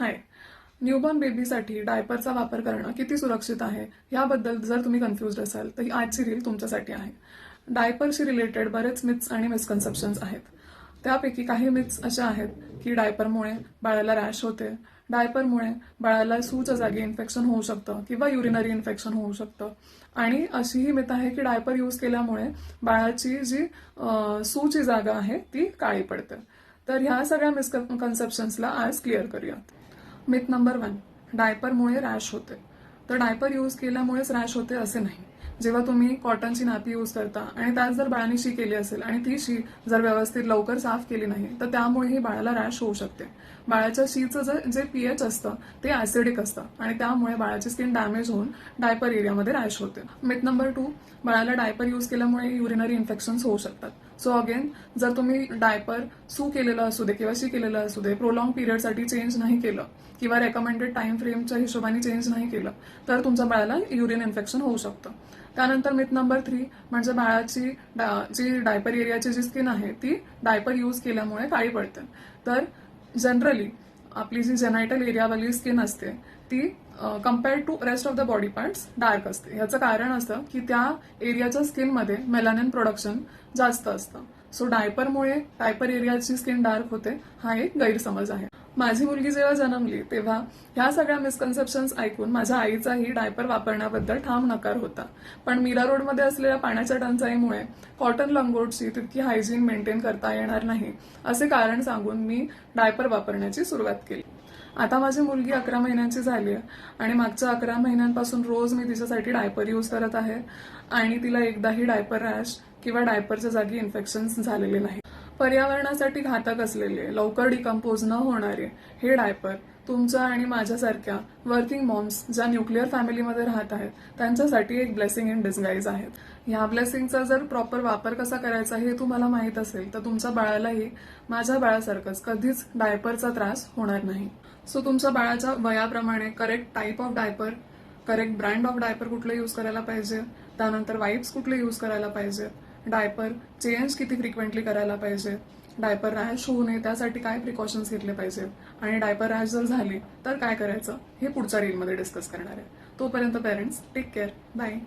हाय. Newborn बेबीसाठी डायपरचा वापर करणं किती सुरक्षित आहे याबद्दल जर तुम्ही कन्फ्युज्ड असाल तर ही आजची रील तुमच्यासाठी आहे. डायपरशी रिलेटेड बरेच मिथ्स आणि मिसकन्सेप्शन्स आहेत. त्यापैकी काही मिथ्स अशा आहेत की डायपरमुळे बाळाला रॅश होते, डायपरमुळे बाळाला सूच्या जागी इन्फेक्शन होऊ शकतं किंवा युरिनरी इन्फेक्शन होऊ शकतं, आणि अशीही मिथ आहे की डायपर यूज केल्यामुळे बाळाची जी सूची जागा आहे ती काळी पडते. तर ह्या सगळ्या मिसकन्सेप्शन्सला आज क्लिअर करूयात. मिथ नंबर 1, डायपरमुळे रॅश होते. तर डायपर यूज केल्यामुळेच रॅश होते असे नाही. जेव्हा तुम्ही कॉटनची नापी यूज करता आणि त्यात जर बाळाने शी केली असेल आणि ती शी जर व्यवस्थित लवकर साफ केली नाही तर त्यामुळेही बाळाला रॅश होऊ शकते. बाळाच्या शीचं जे पीएच असतं ते ऍसिडिक असतं आणि त्यामुळे बाळाची स्किन डॅमेज होऊन डायपर एरियामध्ये रॅश होते. मिथ नंबर 2, बाळाला डायपर यूज केल्यामुळे युरिनरी इन्फेक्शन्स होऊ शकतात. सो अगेन, जर तुम्ही डायपर सू केलेलं असू दे किंवा शी केलेलं असू दे, प्रोलॉंग पिरियडसाठी चेंज नाही केलं किंवा रेकमेंडेड टाइम फ्रेमच्या हिशोबाने चेंज नाही केलं तर तुमच्या बाळाला युरिन इन्फेक्शन होऊ शकतं. त्यानंतर मिथ नंबर 3, म्हणजे बाळाची जी डायपर एरियाची जी स्किन आहे ती डायपर यूज केल्यामुळे काळी पडते. तर जनरली आपली जी जेनायटल एरियावाली स्किन असते ती compared to rest of the body parts dark असते. याचं कारण असतं की त्या एरियाच्या स्किनमध्ये मेलानिन प्रोडक्शन जास्त असतं. सो डायपरमुळे डायपर एरियाची स्किन डार्क होते हा एक गैरसमज आहे. माझी मुलगी जेव्हा जन्मली तेव्हा ह्या सगळ्या मिसकन्सेप्शन्स ऐकून माझ्या आईचाही डायपर वापरण्याबद्दल ठाम नकार होता. पण मीरा रोडमध्ये असलेल्या पाण्याच्या टंचाईमुळे कॉटन लंगोटची तितकी हायजीन मेंटेन करता येणार नाही असे कारण सांगून मी डायपर वापरण्याची सुरुवात केली. आता माझी मुलगी 11 महिन्यांची झाली आहे आणि मागच्या 11 महिन्यांपासून रोज मी तिच्यासाठी डायपर यूज करत आहे आणि तिला एकदाही डायपर रॅश किंवा डायपरच्या जागी इन्फेक्शन्स झालेले नाही. पर्यावरणासाठी घातक असलेले, लवकर डिकम्पोज न होणारे हे डायपर तुमच्या आणि माझ्यासारख्या वर्किंग मॉम्स ज्या न्यूक्लिअर फॅमिलीमध्ये राहत आहेत त्यांच्यासाठी एक ब्लेसिंग इन डिस्गाईज आहेत. ह्या ब्लेसिंगचा जर प्रॉपर वापर कसा करायचा हे तुम्हाला माहीत असेल तर तुमच्या बाळालाही माझ्या बाळासारखंच कधीच डायपरचा त्रास होणार नाही. सो तुमच्या बाळाच्या वयाप्रमाणे correct type of diaper, correct brand of diaper कुठलं यूज करायला पाहिजे, त्यानंतर वाईप्स कुठले यूज करायला पाहिजे, डायपर चेंज किती फ्रिक्वेंटली करायला पाहिजे, डायपर रॅश होऊ नये त्यासाठी काय प्रिकॉशन्स घेतले पाहिजेत आणि डायपर रॅश जर झाली तर काय करायचं हे पुढच्या रीलमध्ये डिस्कस करणार आहे. तोपर्यंत पेरेंट्स टेक केअर. बाय.